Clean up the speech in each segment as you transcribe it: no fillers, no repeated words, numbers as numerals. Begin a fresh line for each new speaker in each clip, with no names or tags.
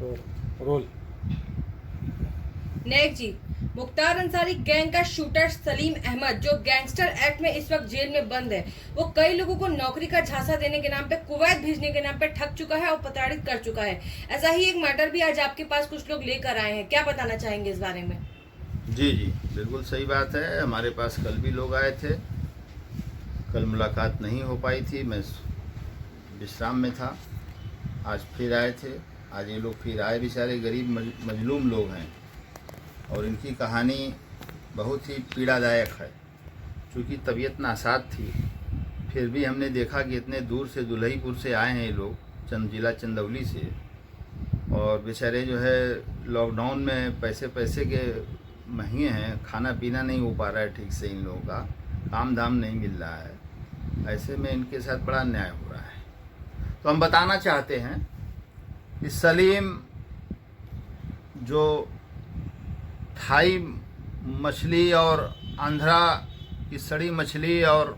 Role.
नेक जी, Mukhtar Ansari gang का shooter Salim Ahmad जो gangster act में इस वक्त जेल में बंद है, वो कई लोगों को नौकरी का झांसा देने के नाम पे, कुवैत भेजने के नाम पे ठग चुका है और प्रताड़ित कर चुका है। ऐसा ही एक मैटर भी आज आपके पास कुछ लोग लेकर आए हैं, क्या बताना चाहेंगे इस बारे में?
जी बिल्कुल सही बात है। हमारे पास कल भी लोग आए थे, कल मुलाकात नहीं हो पाई थी, मैं विश्राम में था। आज फिर आए थे, आज ये लोग फिर आए। बेचारे गरीब मजलूम लोग हैं और इनकी कहानी बहुत ही पीड़ादायक है। चूँकि तबीयत नासाज थी, फिर भी हमने देखा कि इतने दूर से दुल्हीपुर से आए हैं ये लोग, जिला चंदौली से, और बेचारे जो है लॉकडाउन में पैसे के महंगे हैं, खाना पीना नहीं हो पा रहा है ठीक से, इन लोगों का काम धाम नहीं मिल रहा है। ऐसे में इनके साथ बड़ा अन्याय हो रहा है। तो हम बताना चाहते हैं कि सलीम जो थाई मछली और आंध्रा की सड़ी मछली और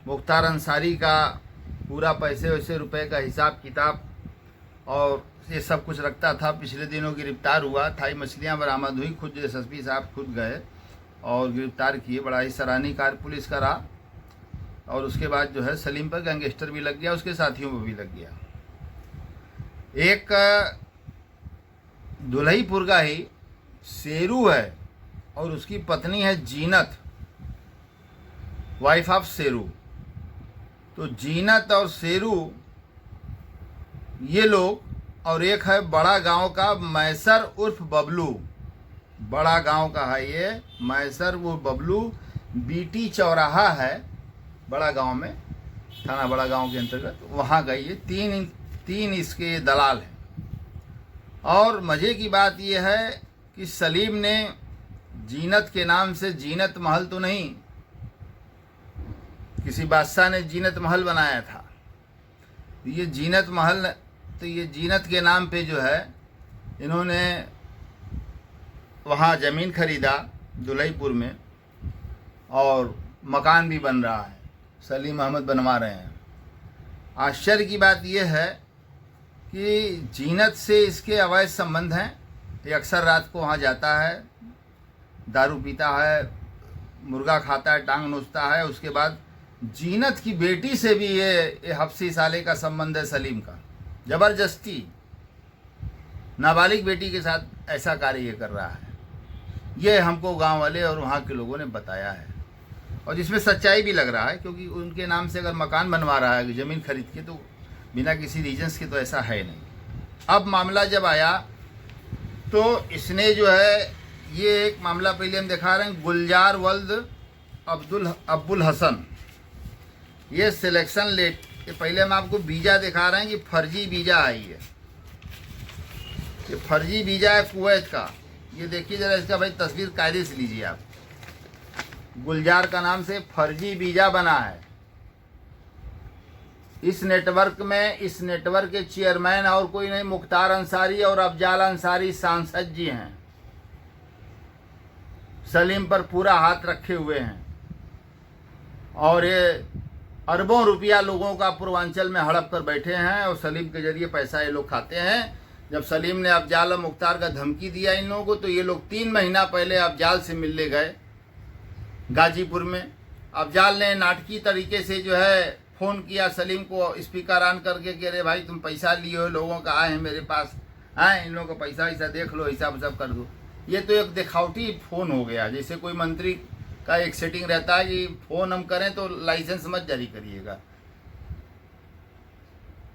मुख्तार अंसारी का पूरा पैसे वैसे रुपए का हिसाब किताब और ये सब कुछ रखता था, पिछले दिनों गिरफ्तार हुआ। थाई मछलियाँ बरामद हुई, खुद एसएसपी साहब खुद गए और गिरफ्तार किए। बड़ा ही सराहनीय कार्य पुलिस का रहा। और उसके बाद जो है सलीम पर गैंगस्टर भी लग गया, उसके साथियों पर भी लग गया। एक दुल्हीपुर का ही शेरू है और उसकी पत्नी है जीनत, वाइफ ऑफ शेरू। तो जीनत और शेरू ये लोग, और एक है बड़ा गांव का मैसर उर्फ बबलू, बड़ा गांव का है ये मैसर उर्फ बबलू, बीटी चौराहा है बड़ा गांव में, थाना बड़ा गांव के अंतर्गत, वहाँ गई ये तीन इसके दलाल हैं। और मज़े की बात यह है कि सलीम ने जीनत के नाम से, जीनत महल तो नहीं, किसी बादशाह ने जीनत महल बनाया था, ये जीनत महल, तो ये जीनत के नाम पे जो है इन्होंने वहाँ ज़मीन खरीदा दुल्हीपुर में, और मकान भी बन रहा है, सलीम अहमद बनवा रहे हैं। आश्चर्य की बात यह है कि जीनत से इसके अवैध संबंध हैं। ये अक्सर रात को वहाँ जाता है, दारू पीता है, मुर्गा खाता है, टांग नोचता है। उसके बाद जीनत की बेटी से भी ये हफ्सी साले का संबंध है सलीम का, ज़बरदस्ती नाबालिग बेटी के साथ ऐसा कार्य ये कर रहा है। ये हमको गांव वाले और वहाँ के लोगों ने बताया है, और जिसमें सच्चाई भी लग रहा है, क्योंकि उनके नाम से अगर मकान बनवा रहा है ज़मीन खरीद के, तो बिना किसी रीजन्स के, तो ऐसा है नहीं। अब मामला जब आया तो इसने जो है, ये एक मामला पहले हम दिखा रहे हैं, गुलजार वल्द अब्दुल हसन, ये सिलेक्शन लेट, पहले हम आपको वीज़ा दिखा रहे हैं कि फर्जी वीज़ा आई है, ये फर्जी वीज़ा है कुवैत का। ये देखिए ज़रा इसका भाई तस्वीर कायदे से लीजिए आप। गुलजार का नाम से फर्जी वीज़ा बना है। इस नेटवर्क में, इस नेटवर्क के चेयरमैन और कोई नहीं, मुख्तार अंसारी और अफजाल अंसारी सांसद जी हैं। सलीम पर पूरा हाथ रखे हुए हैं, और ये अरबों रुपया लोगों का पूर्वांचल में हड़प कर बैठे हैं, और सलीम के जरिए पैसा ये लोग खाते हैं। जब सलीम ने अफजाल और मुख्तार का धमकी दिया इन लोगों को, तो ये लोग 3 महीना पहले अफजाल से मिलने गए गाजीपुर में। अफजाल ने नाटकीय तरीके से जो है फ़ोन किया सलीम को स्पीकर ऑन करके कि अरे भाई तुम पैसा लिए हो, लोगों का आए हैं मेरे पास, आए इन लोगों का पैसा ऐसा देख लो, हिसाब सब कर दो। ये तो एक दिखावटी फ़ोन हो गया। जैसे कोई मंत्री का एक सेटिंग रहता है कि फ़ोन हम करें तो लाइसेंस मत जारी करिएगा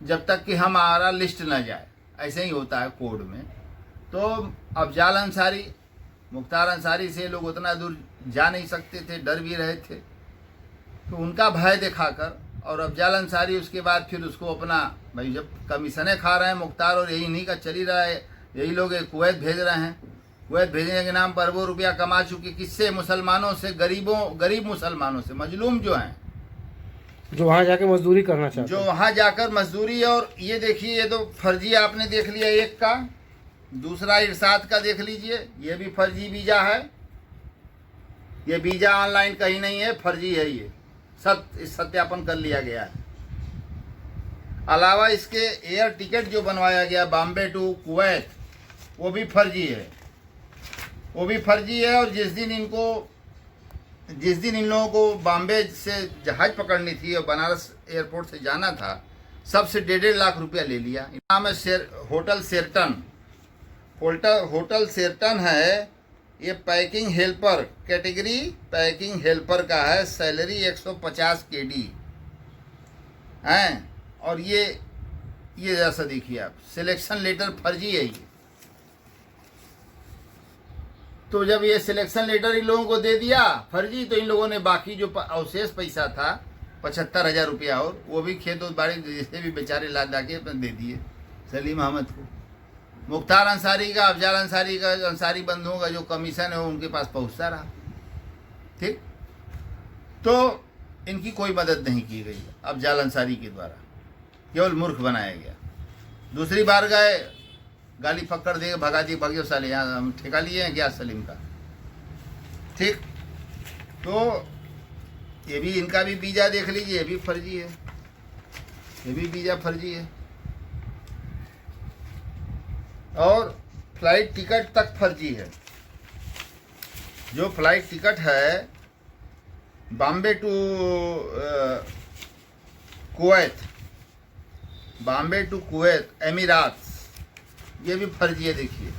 जब तक कि हमारा लिस्ट ना जाए, ऐसे ही होता है कोड में। तो अफजाल अंसारी, मुख्तार अंसारी से लोग उतना दूर जा नहीं सकते थे, डर भी रहे थे, तो उनका भय दिखाकर, और अफजाल अंसारी उसके बाद फिर उसको अपना, भाई जब कमीशनें खा रहे हैं मुख्तार, और यही नहीं का चल ही रहा है, यही लोग कुवैत भेज रहे हैं, कुवैत भेजने के नाम पर अरबों रुपया कमा चुके। किससे? मुसलमानों से, गरीब मुसलमानों से, मजलूम जो हैं,
जो वहाँ जाके मजदूरी करना चाहते,
जो वहाँ जाकर मजदूरी। और ये देखिए, ये तो फर्जी आपने देख लिया एक का, दूसरा इरशाद का देख लीजिए, ये भी फर्जी वीज़ा है। ये वीज़ा ऑनलाइन कहीं नहीं है, फर्जी है, ये सत्यापन कर लिया गया है। अलावा इसके एयर टिकट जो बनवाया गया बॉम्बे टू कुवैत, वो भी फर्जी है, वो भी फर्जी है। और जिस दिन इन लोगों को बॉम्बे से जहाज पकड़नी थी और बनारस एयरपोर्ट से जाना था, सबसे 1.5 लाख रुपया ले लिया। नाम है होटल शेरटन। होटल शेरटन है, ये packing helper category packing helper का है, सैलरी 150 KD हैं। और ये जैसा देखिए आप, सिलेक्शन लेटर फर्जी है ये। तो जब ये सिलेक्शन लेटर इन लोगों को दे दिया फर्जी, तो इन लोगों ने बाकी जो अवशेष पैसा था 75,000 रुपया, और वो भी खेत बाड़ी जिसे भी बेचारे ला के दे दिए सलीम अहमद को। मुख्तार अंसारी का, अफजाल अंसारी का, अंसारी बंधुओं का जो कमीशन है वो उनके पास पहुंचता रहा। ठीक, तो इनकी कोई मदद नहीं की गई अफजाल अंसारी के द्वारा, केवल मूर्ख बनाया गया। दूसरी बार गए, गाली फक्कर दे भगा दी, भगियो साले, यहाँ हम ठेका लिए हैं क्या सलीम का। ठीक, तो ये भी, इनका भी वीज़ा देख लीजिए, ये भी फर्जी है, ये भी वीज़ा फर्जी है। और फ्लाइट टिकट तक फर्जी है। जो फ्लाइट टिकट है Bombay to Kuwait, Bombay to Kuwait एमिरात, ये भी फर्जी है। देखिए,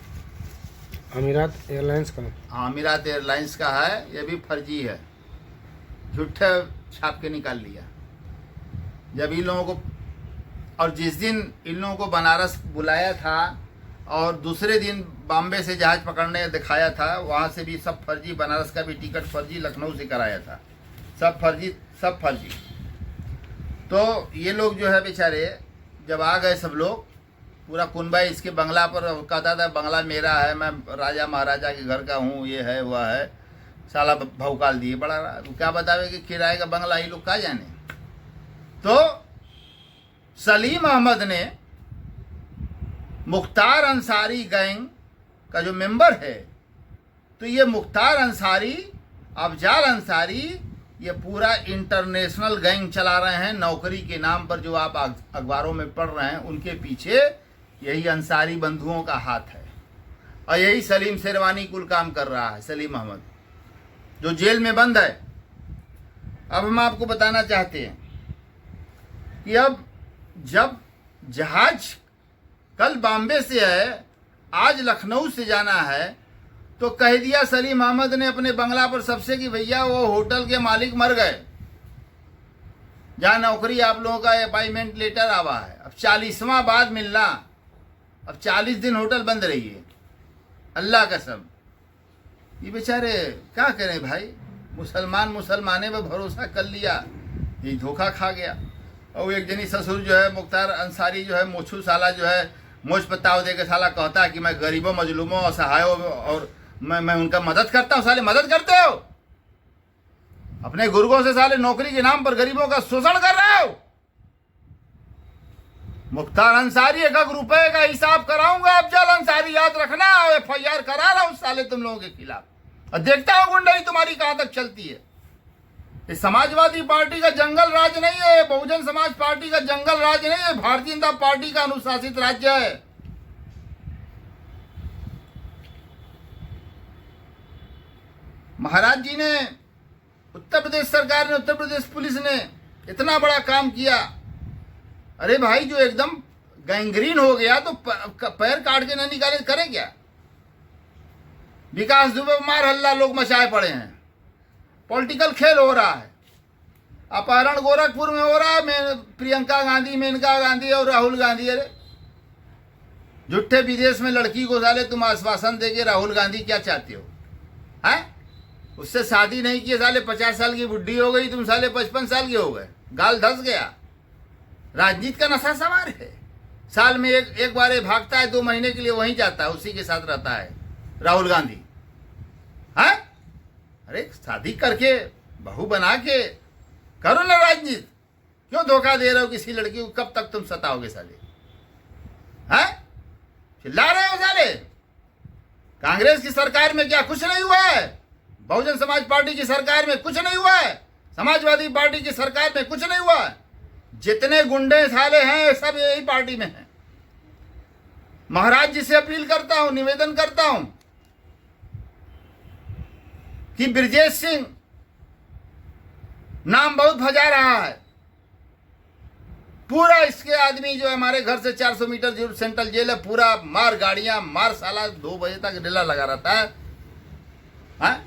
अमीरात एयरलाइंस का,
हाँ अमीरात एयरलाइंस का है, ये भी फर्जी है, झूठा छाप के निकाल लिया। जब इन लोगों को, और जिस दिन इन लोगों को बनारस बुलाया था और दूसरे दिन बॉम्बे से जहाज पकड़ने दिखाया था, वहाँ से भी सब फर्जी, बनारस का भी टिकट फर्जी, लखनऊ से कराया था, सब फर्जी, सब फर्जी। तो ये लोग जो है बेचारे, जब आ गए सब लोग, पूरा कुनबा इसके बंगला पर कहता था बंगला मेरा है, मैं राजा महाराजा के घर का हूँ, ये है वह है, साला भौकाल दिए बड़ा। क्या बतावे कि किराए का बंगला, ये लोग क्या जाने। तो सलीम अहमद ने मुख्तार अंसारी गैंग का जो मेंबर है, तो ये मुख्तार अंसारी, अफजाल अंसारी, ये पूरा इंटरनेशनल गैंग चला रहे हैं नौकरी के नाम पर। जो आप अखबारों में पढ़ रहे हैं, उनके पीछे यही अंसारी बंधुओं का हाथ है, और यही सलीम शेरवानी कुल काम कर रहा है। सलीम अहमद जो जेल में बंद है। अब हम आपको बताना चाहते हैं कि अब जब जहाज कल बॉम्बे से है, आज लखनऊ से जाना है, तो कह दिया सलीम अहमद ने अपने बंगला पर सबसे कि भैया वो होटल के मालिक मर गए, जहाँ नौकरी आप लोगों का अपॉइंटमेंट लेटर आवा है, अब 40वां बाद मिलना, अब 40 दिन होटल बंद रही है। अल्लाह कसम, ये बेचारे क्या करें भाई, मुसलमाने पे भरोसा कर लिया, ये धोखा खा गया। और एक जनी ससुर जो है मुख्तार अंसारी जो है, मोछू साला जो है, मोछ पत्ताव दे के साला कहता है कि मैं गरीबों, मजलूमों, असहायों और मैं उनका मदद करता हूँ। साले मदद करते हो, अपने गुर्गों से साले नौकरी के नाम पर गरीबों का शोषण कर रहे हो। मुख्तार अंसारी 1 रुपए का हिसाब कराऊंगा, अफजल अंसारी याद रखना, FIR करा रहा हूं साले तुम लोगों के खिलाफ, और देखता हूं गुंडाई तुम्हारी कहां तक चलती है। ये समाजवादी पार्टी का जंगल राज नहीं है, बहुजन समाज पार्टी का जंगल राज नहीं है, भारतीय जनता पार्टी का अनुशासित राज्य है। महाराज जी ने, उत्तर प्रदेश सरकार ने, उत्तर प्रदेश पुलिस ने इतना बड़ा काम किया। अरे भाई, जो एकदम गैंग्रीन हो गया तो पैर काट के न निकाले, करे क्या। विकास दुबे मार हल्ला लोग मचाए पड़े हैं, पॉलिटिकल खेल हो रहा है। अपहरण गोरखपुर में हो रहा है, प्रियंका गांधी, मेनका गांधी और राहुल गांधी। अरे झूठे विदेश में लड़की को साले तुम आश्वासन देके, राहुल गांधी क्या चाहते हो हैं? उससे शादी नहीं की, साले 50 साल की बुढ़ी हो गई, तुम साले 55 साल के हो गए, गाल धस गया। राजनीति का नशा सवार है, साल में एक बार ये भागता है, 2 महीने के लिए वहीं जाता है, उसी के साथ रहता है राहुल गांधी। हैं? अरे शादी करके, बहू बना के करो ना राजनीति, क्यों धोखा दे रहे हो किसी लड़की को? कब तक तुम सताओगे साले? हैं? चिल्ला रहे हो साले? कांग्रेस की सरकार में क्या कुछ नहीं हुआ है? बहुजन समाज पार्टी की सरकार में कुछ नहीं हुआ है? समाजवादी पार्टी की सरकार में कुछ नहीं हुआ है? जितने गुंडे साले हैं सब यही पार्टी में हैं। महाराज जी से अपील करता हूं, निवेदन करता हूं कि ब्रजेश सिंह नाम बहुत भजा रहा है, पूरा इसके आदमी जो है हमारे घर से 400 मीटर सेंट्रल जेल है, पूरा मार गाड़ियां मार, साला 2 बजे तक डेला लगा रहता है।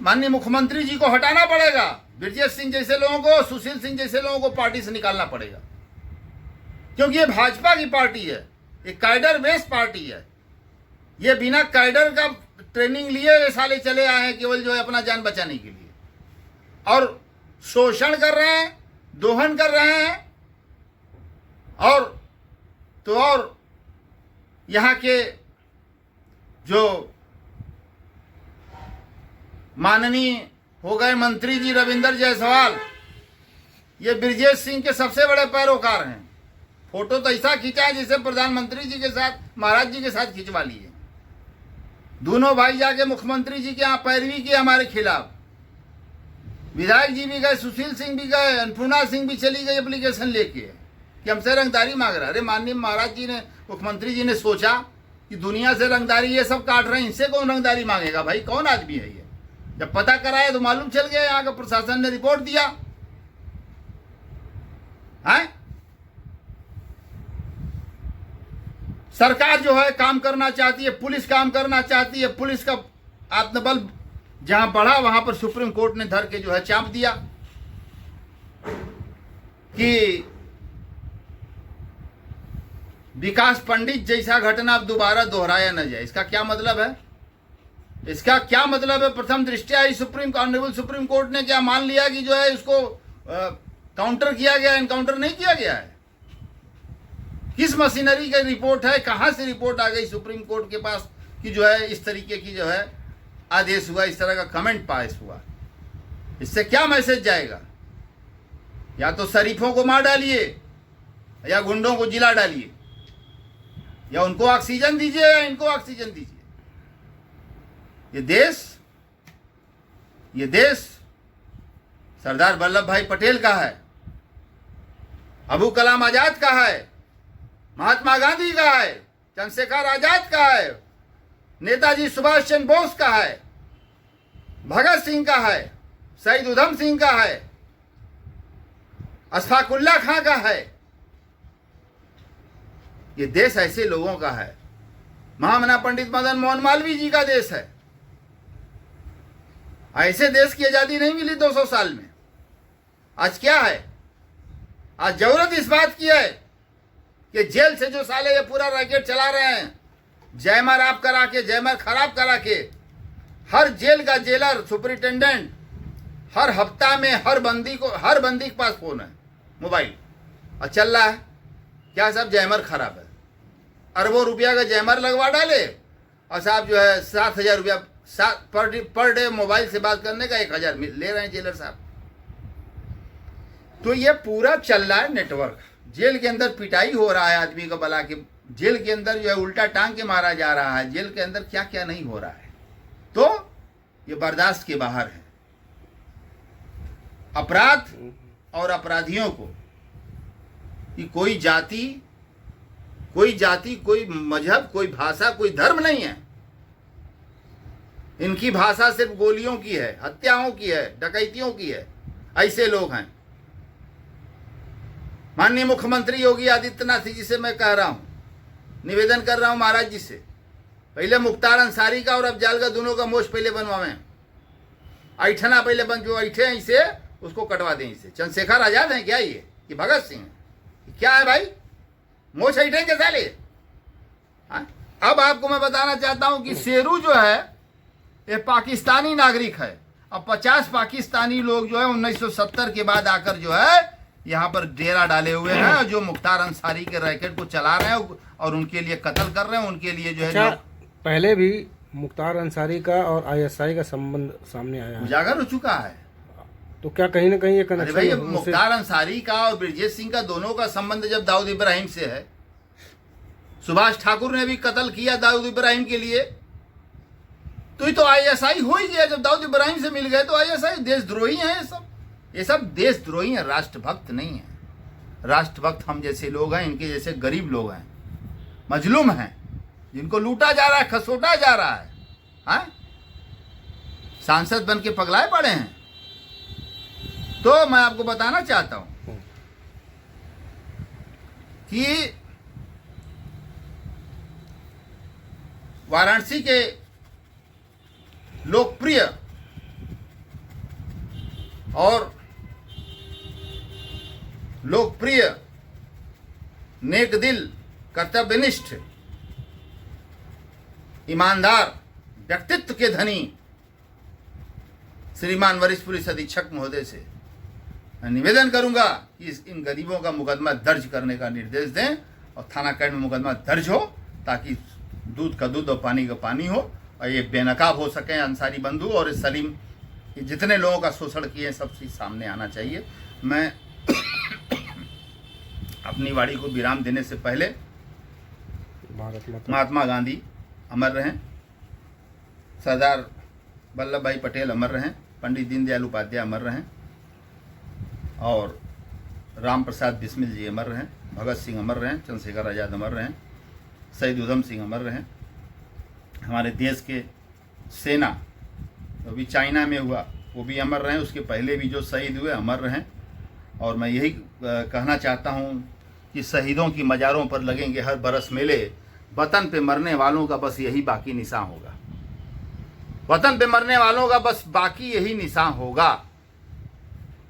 माननीय मुख्यमंत्री जी को हटाना पड़ेगा, ब्रजेश सिंह जैसे लोगों को, सुशील सिंह जैसे लोगों को पार्टी से निकालना पड़ेगा, क्योंकि ये भाजपा की पार्टी है, ये कैडर बेस्ड पार्टी है। ये बिना कैडर का ट्रेनिंग लिए ये साले चले आए हैं केवल जो है अपना जान बचाने के लिए, और शोषण कर रहे हैं, दोहन कर रहे हैं। और यहाँ के जो माननीय हो गए मंत्री जी रविंद्र जायसवाल, ये ब्रजेश सिंह के सबसे बड़े पैरोकार हैं। फोटो तो ऐसा खींचा है जैसे प्रधानमंत्री जी के साथ, महाराज जी के साथ खिंचवा लिए। दोनों भाई जाके मुख्यमंत्री जी के यहाँ पैरवी की हमारे खिलाफ। विधायक जी भी गए, सुशील सिंह भी गए, अन्नपूर्णा सिंह भी चली गई एप्लीकेशन लेके कि हमसे रंगदारी मांग रहा है। अरे माननीय महाराज जी ने, मुख्यमंत्री जी ने सोचा कि दुनिया से रंगदारी ये सब काट रहे हैं, इनसे कौन रंगदारी मांगेगा भाई, कौन आदमी है ये। जब पता कराया तो मालूम चल गया, यहाँ का प्रशासन ने रिपोर्ट दिया है। सरकार जो है काम करना चाहती है, पुलिस काम करना चाहती है, पुलिस का आत्मबल जहां बढ़ा वहां पर सुप्रीम कोर्ट ने धर के जो है चाप दिया कि विकास पंडित जैसा घटना अब दोबारा दोहराया न जाए। इसका क्या मतलब है? इसका क्या मतलब है? प्रथम दृष्टया ही ऑनरेबल सुप्रीम कोर्ट ने क्या मान लिया कि जो है इसको काउंटर किया गया, एनकाउंटर नहीं किया गया है। किस मशीनरी की रिपोर्ट है, कहां से रिपोर्ट आ गई सुप्रीम कोर्ट के पास कि जो है इस तरीके की जो है आदेश हुआ, इस तरह का कमेंट पास हुआ? इससे क्या मैसेज जाएगा? या तो शरीफों को मार डालिए, या गुंडों को जिला डालिए, या उनको ऑक्सीजन दीजिए या इनको ऑक्सीजन दीजिए। ये देश सरदार वल्लभ भाई पटेल का है, अबू कलाम आजाद का है, महात्मा गांधी का है, चंद्रशेखर आजाद का है, नेताजी सुभाष चंद्र बोस का है, भगत सिंह का है, शहीद उधम सिंह का है, अशफाकुल्ला खां का है। ये देश ऐसे लोगों का है। महामना पंडित मदन मोहन मालवीय जी का देश है। ऐसे देश की आजादी नहीं मिली 200 साल में। आज क्या है? आज जरूरत इस बात की है कि जेल से जो साले ये पूरा रैकेट चला रहे हैं, जयमार आप करा के, जयमार खराब करा के, हर जेल का जेलर सुपरिटेंडेंट हर हफ्ता में हर बंदी के पास फोन है, मोबाइल, और चल रहा है क्या साहब, जयमर खराब है। अरबों रुपया का जयमर लगवा डाले और साहब जो है 7,000 रुपया पर डे मोबाइल से बात करने का 1,000 ले रहे हैं जेलर साहब। तो ये पूरा चल रहा है नेटवर्क। जेल के अंदर पिटाई हो रहा है आदमी को बला के, जेल के अंदर जो है उल्टा टांग के मारा जा रहा है, जेल के अंदर क्या क्या नहीं हो रहा है। तो ये बर्दाश्त के बाहर है। अपराध और अपराधियों को कि कोई जाति, कोई मजहब, कोई भाषा, कोई धर्म नहीं है। इनकी भाषा सिर्फ गोलियों की है, हत्याओं की है, डकैतियों की है। ऐसे लोग हैं। माननीय मुख्यमंत्री योगी आदित्यनाथ जी से मैं कह रहा हूं, निवेदन कर रहा हूं महाराज जी से, पहले मुख्तार अंसारी का और अफजाल का दोनों का मोश पहले बनवावें। ऐठना पहले बन, जो ऐठे हैं इसे उसको कटवा दें। इसे चंद्रशेखर आजाद हैं क्या ये कि भगत सिंह है? क्या है भाई, मोछ ऐठेंगे साले? अब आपको मैं बताना चाहता हूं कि शेरू जो है ये पाकिस्तानी नागरिक है। अब 50 पाकिस्तानी लोग जो है 1970 के बाद आकर जो है यहाँ पर डेरा डाले हुए हैं, और जो मुख्तार अंसारी के रैकेट को चला रहे हैं और उनके लिए कत्ल कर रहे हैं, उनके लिए जो है
पहले भी मुख्तार अंसारी का और आईएसआई का संबंध सामने आया है,
उजागर हो चुका है।
तो क्या कहीं ना कहीं ये कनेक्शन?
भाई मुख्तार अंसारी का और ब्रजेश सिंह का दोनों का संबंध जब दाऊद इब्राहिम से है, सुभाष ठाकुर ने भी कत्ल किया दाऊद इब्राहिम के लिए, तो ये तो आईएसआई हो ही गया। जब दाऊद इब्राहिम से मिल गए तो आईएसआई देशद्रोही हैं। ये सब देशद्रोही हैं, राष्ट्रभक्त नहीं है। राष्ट्रभक्त हम जैसे लोग हैं, इनके जैसे गरीब लोग हैं, मजलूम हैं, जिनको लूटा जा रहा है, खसोटा जा रहा है, हाँ? सांसद बन के पगलाए पड़े हैं। तो मैं आपको बताना चाहता हूं कि वाराणसी के लोकप्रिय और नेक दिल, कर्तव्यनिष्ठ, ईमानदार व्यक्तित्व के धनी श्रीमान वरिष्ठ पुलिस अधीक्षक महोदय से मैं निवेदन करूंगा कि इन गरीबों का मुकदमा दर्ज करने का निर्देश दें और थाना कैंट में मुकदमा दर्ज हो, ताकि दूध का दूध और पानी का पानी हो और ये बेनकाब हो सके। अंसारी बंधु और सलीम जितने लोगों का शोषण किए सब चीज सामने आना चाहिए। मैं अपनी वाणी को विराम देने से पहले महात्मा गांधी अमर रहें, सरदार वल्लभ भाई पटेल अमर रहें, पंडित दीनदयाल उपाध्याय अमर रहें और राम प्रसाद बिस्मिल जी अमर रहें, भगत सिंह अमर रहें, चंद्रशेखर आज़ाद अमर रहें, शहीद उधम सिंह अमर रहें। हमारे देश के सेना अभी चाइना में हुआ वो भी अमर रहें, उसके पहले भी जो शहीद हुए अमर रहें। और मैं यही कहना चाहता हूँ कि शहीदों की मज़ारों पर लगेंगे हर बरस मेले, वतन पे मरने वालों का बस यही बाकी निशान होगा, वतन पे मरने वालों का बस बाकी यही निशान होगा।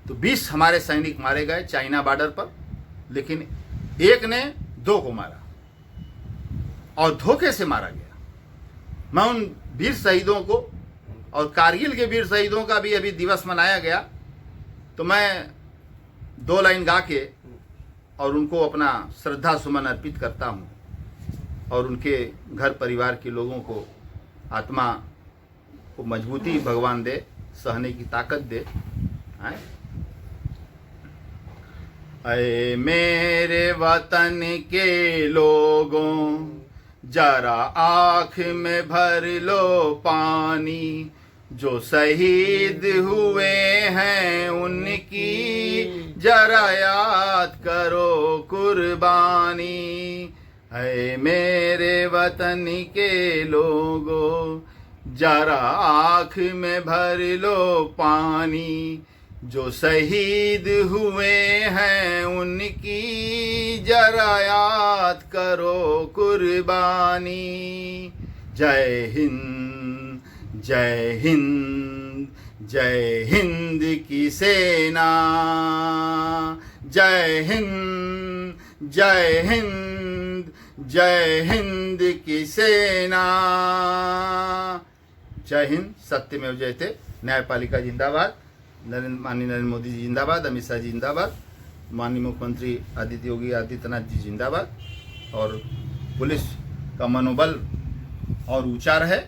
तो 20 हमारे सैनिक मारे गए चाइना बॉर्डर पर, लेकिन एक ने 2 को मारा और धोखे से मारा गया। मैं उन वीर शहीदों को और कारगिल के वीर शहीदों का भी अभी दिवस मनाया गया, तो मैं 2 लाइन गा के और उनको अपना श्रद्धा सुमन अर्पित करता हूँ और उनके घर परिवार के लोगों को आत्मा को मजबूती भगवान दे, सहने की ताकत दे। ऐ मेरे वतन के लोगों, जरा आँख में भर लो पानी, जो शहीद हुए हैं उनकी जरा याद करो कुर्बानी। है मेरे वतन के लोगों, जरा आँख में भर लो पानी, जो शहीद हुए हैं उनकी जरा याद करो कुर्बानी। जय हिंद, जय हिंद, जय हिंद की सेना, जय हिंद, जय हिंद, जय हिंद की सेना। जय हिंद। सत्यमेव जयते। न्यायपालिका जिंदाबाद। माननीय नरेंद्र मोदी जी जिंदाबाद। अमित शाह जी जिंदाबाद। माननीय मुख्यमंत्री आदित्य योगी आदित्यनाथ जी जिंदाबाद। और पुलिस का मनोबल और ऊंचा रहे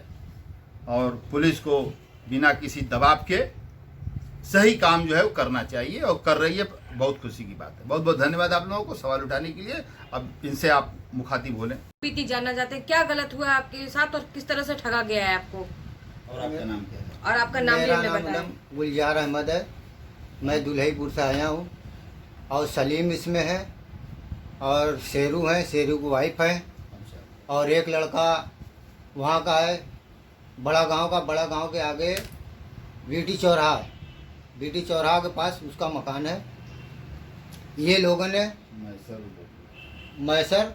और पुलिस को बिना किसी दबाव के सही काम जो है वो करना चाहिए और कर रही है। बहुत खुशी की बात है। बहुत बहुत धन्यवाद आप लोगों को सवाल उठाने के लिए। अब इनसे आप मुखातिब बोलें।
बीती जानना चाहते हैं क्या गलत हुआ आपके साथ और किस तरह से ठगा गया है आपको,
और आपका नाम क्या है?
और आपका नाम भी
मेरा
हमें
नाम
बताएं।
गुलजार अहमद है। मैं दुल्हिपुर से आया हूँ और सलीम इसमें है और शेरू है, शेरू की वाइफ है और एक लड़का वहाँ का है बड़ा गांव का। बड़ा गांव के आगे बीटी चौराहा है, बीटी चौराहा के पास उसका मकान है। ये लोगों ने मैसर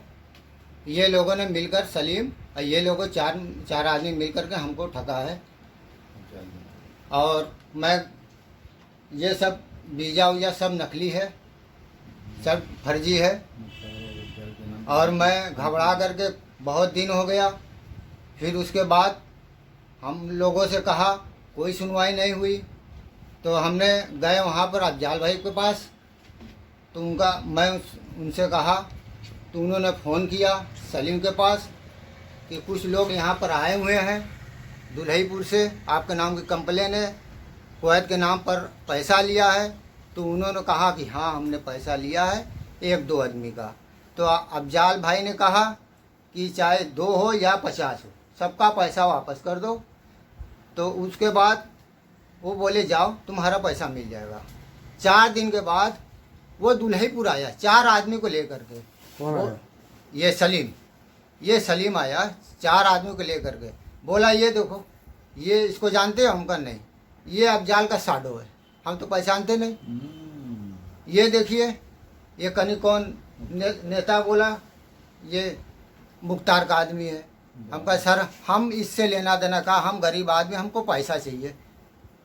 ये लोगों ने मिलकर सलीम और ये लोगों चार आदमी मिलकर के हमको ठगा है। और मैं ये सब वीज़ा उजा सब नकली है, सब फर्जी है। और मैं घबरा करके बहुत दिन हो गया। फिर उसके बाद हम लोगों से कहा, कोई सुनवाई नहीं हुई। तो हमने गए वहाँ पर अफजाल भाई के पास। तो मैं उनसे कहा तो उन्होंने फ़ोन किया सलीम के पास कि कुछ लोग यहाँ पर आए हुए हैं दुल्हिपुर से, आपके नाम की कंप्लेन है, कुवैत के नाम पर पैसा लिया है। तो उन्होंने कहा कि हाँ हमने पैसा लिया है 1-2 आदमी का। तो अफजाल भाई ने कहा कि चाहे 2 हो या 50 हो, सबका पैसा वापस कर दो। तो उसके बाद वो बोले जाओ तुम्हारा पैसा मिल जाएगा। 4 दिन के बाद वो दुल्हीपुर आया 4 आदमी को लेकर के।
कौन
वो-
आया?
ये सलीम आया 4 आदमी को लेकर के। बोला ये देखो, ये इसको जानते हो? हमका नहीं, ये अफजाल का साडो है, हम तो पहचानते नहीं। ये देखिए, ये कहीं कौन नेता बोला ये मुख्तार का आदमी है। हमका सर हम इससे लेना देना का, हम गरीब आदमी, हमको पैसा चाहिए,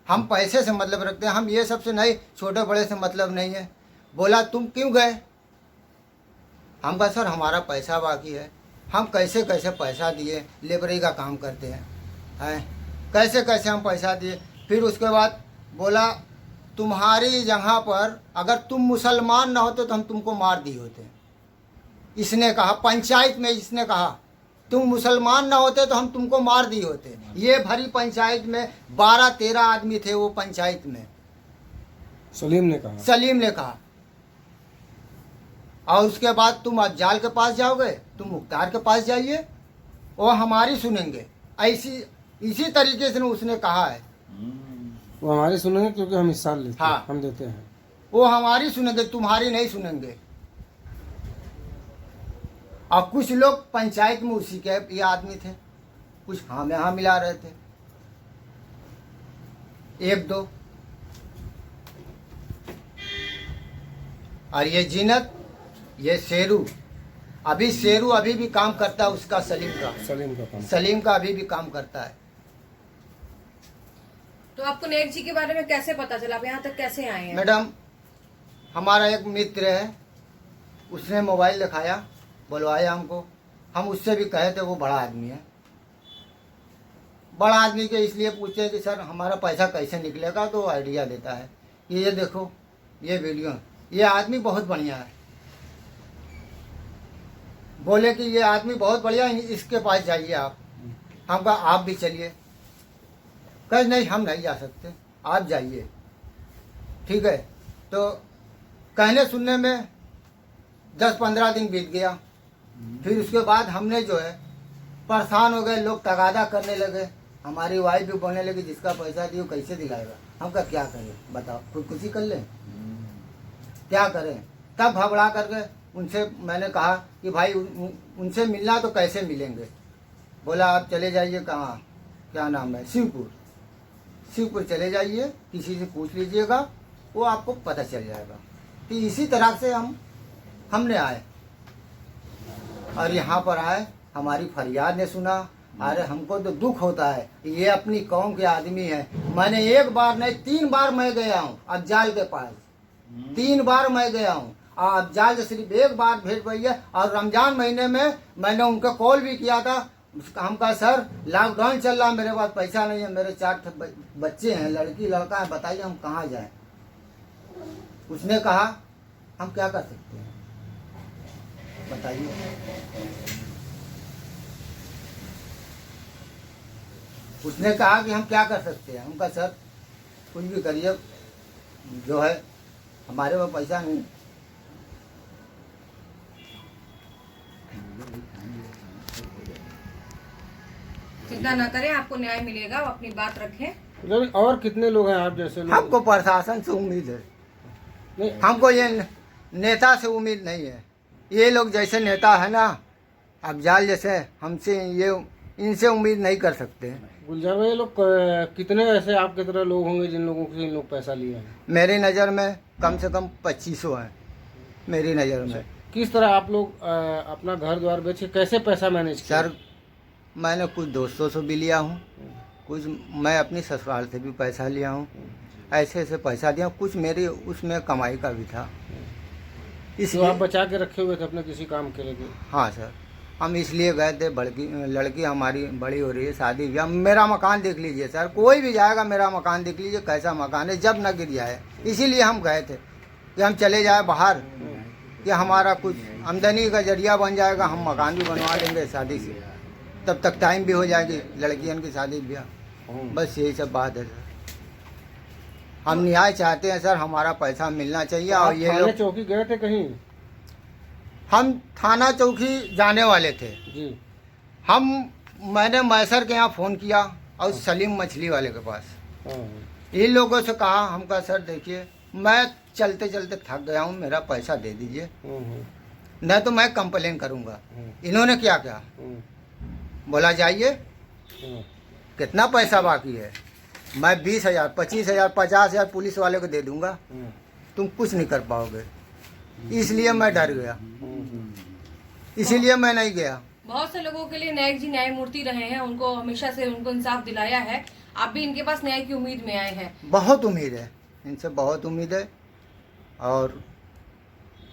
हम पैसे से मतलब रखते हैं, हम ये सबसे नहीं, छोटे बड़े से मतलब नहीं है। बोला तुम क्यों गए? हम कहा सर हमारा पैसा बाकी है, हम कैसे कैसे पैसा दिए, लेबरी का काम करते हैं कैसे कैसे हम पैसा दिए। फिर उसके बाद बोला तुम्हारी जगह पर अगर तुम मुसलमान ना होते तो हम तुमको मार दिए होते। इसने कहा, पंचायत में इसने कहा तुम मुसलमान ना होते तो हम तुमको मार दिए होते। ये भरी पंचायत में 12-13 आदमी थे वो पंचायत में।
सलीम ने कहा।
सलीम ने कहा। और उसके बाद तुम अफजाल के पास जाओगे, तुम मुख्तार के पास जाइए, वो हमारी सुनेंगे। इसी तरीके से उसने कहा है।
वो हमारी सुनेंगे क्योंकि हम हिस्सा लेते हैं,
हाँ।
हम देते हैं।
वो हमारी सुनेंगे, तुम्हारी नहीं सुनेंगे। और कुछ लोग पंचायत में उसी के ये आदमी थे, कुछ हाँ में हाँ मिला रहे थे, 1-2। और ये जिनत, ये शेरू, शेरू अभी भी काम करता है उसका, सलीम का अभी भी काम करता है।
तो आपको नेक जी के बारे में कैसे पता चला? आप यहाँ तक कैसे आए हैं?
मैडम, हमारा एक मित्र है, उसने मोबाइल दिखाया, बुलवाया हमको। हम उससे भी कहे थे वो बड़ा आदमी है। बड़ा आदमी के इसलिए पूछे कि सर हमारा पैसा कैसे निकलेगा, तो आइडिया देता है कि ये देखो ये वीडियो, ये आदमी बहुत बढ़िया है। बोले कि ये आदमी बहुत बढ़िया है, इसके पास जाइए आप। हम कहा आप भी चलिए। कहे नहीं हम नहीं जा सकते, आप जाइए। ठीक है, तो कहने सुनने में 10-15 दिन बीत गया। फिर उसके बाद हमने जो है परेशान हो गए, लोग तगादा करने लगे। हमारी वाइफ भी बोलने लगी जिसका पैसा दियो कैसे दिलाएगा। हम कहा क्या करें बताओ, खुदकुशी कर लें, क्या करें। तब घबरा करके उनसे मैंने कहा कि भाई उनसे मिलना तो कैसे मिलेंगे। बोला आप चले जाइए, कहाँ क्या नाम है, शिवपुर चले जाइए, किसी से पूछ लीजिएगा, वो आपको पता चल जाएगा। तो इसी तरह से हमने आए और यहाँ पर आए। हमारी फरियाद ने सुना। अरे हमको तो दुख होता है, ये अपनी कौम के आदमी है। मैंने 1 बार नहीं 3 बार मैं गया हूँ अफजाल के पास, 3 बार मैं गया हूँ। और अफजाल से सिर्फ 1 बार भेंट हुई है। और रमजान महीने में मैंने उनको कॉल भी किया था। हम कहा सर लॉकडाउन चल रहा, मेरे पास पैसा नहीं है, मेरे 4 बच्चे हैं, लड़की लड़का है, बताइए हम कहाँ जाएं। उसने कहा हम क्या कर सकते हैं बताइए। उसने कहा कि हम क्या कर सकते हैं। हम कहा सर कुछ भी करिए, जो है हमारे पास पैसा नहीं।
चिंता ना करें, आपको न्याय मिलेगा, आप अपनी बात रखें।
लेकिन और कितने लोग हैं आप जैसे लोग?
हमको प्रशासन से उम्मीद है,
नहीं,
हमको ये नेता से उम्मीद नहीं है। ये लोग जैसे नेता है ना अफजाल जैसे, हमसे ये इनसे उम्मीद नहीं कर सकते।
गुलजार भाई, ये लोग कितने ऐसे आपकी तरह लोग होंगे जिन लोगों से इन लोग पैसा लिए हैं?
मेरी नज़र में कम से कम 2500 हैं मेरी नज़र में।
किस तरह आप लोग अपना घर द्वार बेच के कैसे पैसा मैनेज किया?
सर मैंने कुछ दोस्तों से भी लिया हूँ, कुछ मैं अपनी ससुराल से भी पैसा लिया हूँ, ऐसे ऐसे पैसा दिया। कुछ मेरी उसमें कमाई का भी था,
तो
इसलिए
आप बचा के रखे हुए थे अपने किसी काम के लिए?
हाँ सर, हम इसलिए गए थे। लड़की हमारी बड़ी हो रही है, शादी ब्याह। मेरा मकान देख लीजिए सर, कोई भी जाएगा मेरा मकान देख लीजिए कैसा मकान है, जब न गिर जाए। इसीलिए हम गए थे कि हम चले जाए बाहर, कि हमारा कुछ आमदनी का जरिया बन जाएगा, हम मकान भी बनवा लेंगे शादी से, तब तक टाइम भी हो जाएगी लड़कियन की शादी ब्याह। बस यही सब बात है सर। हम न्याय चाहते हैं सर, हमारा पैसा मिलना चाहिए। और ये लोग,
चौकी गए थे कहीं?
हम थाना चौकी जाने वाले थे
जी।
मैंने मैसर के यहाँ फ़ोन किया और सलीम मछली वाले के पास।
हाँ।
इन लोगों से कहा, हम कहा सर देखिए मैं चलते चलते थक गया हूँ, मेरा पैसा दे दीजिए, नहीं तो मैं कंप्लेन करूँगा। इन्होंने क्या किया, बोला जाइए कितना पैसा बाकी है, मैं 20,000 25,000 50,000 पुलिस वाले को दे दूंगा, तुम कुछ नहीं कर पाओगे। इसलिए मैं डर गया, इसीलिए मैं नहीं गया।
बहुत से लोगों के लिए नायक जी न्यायमूर्ति रहे हैं, उनको हमेशा से उनको इंसाफ दिलाया है। आप भी इनके पास न्याय की उम्मीद में आए हैं।
बहुत उम्मीद है इनसे, बहुत उम्मीद है। और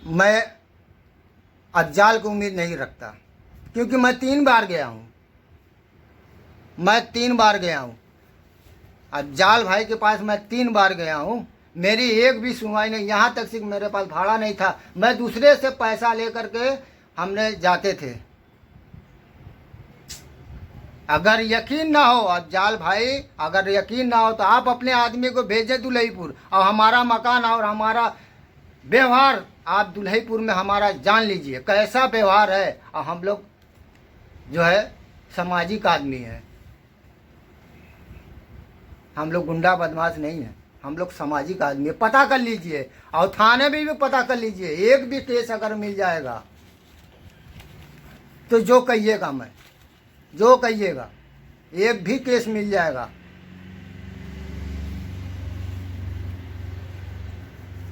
मैं अज्जाल की उम्मीद नहीं रखता, क्योंकि मैं 3 बार गया हूँ, मैं 3 बार गया हूँ। अज्जाल भाई के पास मैं 3 बार गया हूँ, मेरी एक भी सुनवाई नहीं। यहाँ तक कि मेरे पास भाड़ा नहीं था, मैं दूसरे से पैसा लेकर के हमने जाते थे। अगर यकीन ना हो अज्जाल भाई, अगर यकीन ना हो तो आप अपने आदमी को भेजें दुल्हीपुर, और हमारा मकान और हमारा व्यवहार आप दुल्हीपुर में हमारा जान लीजिए कैसा व्यवहार है। और हम लोग जो है सामाजिक आदमी है, हम लोग गुंडा बदमाश नहीं है, हम लोग सामाजिक आदमी है। पता कर लीजिए, और थाने में भी पता कर लीजिए, एक भी केस अगर मिल जाएगा तो जो कहिएगा, मैं जो कहिएगा, एक भी केस मिल जाएगा।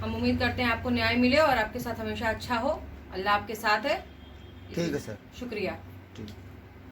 हम उम्मीद करते हैं आपको न्याय मिले और आपके साथ हमेशा अच्छा हो। अल्लाह आपके साथ है।
ठीक है सर,
शुक्रिया।
ठीक।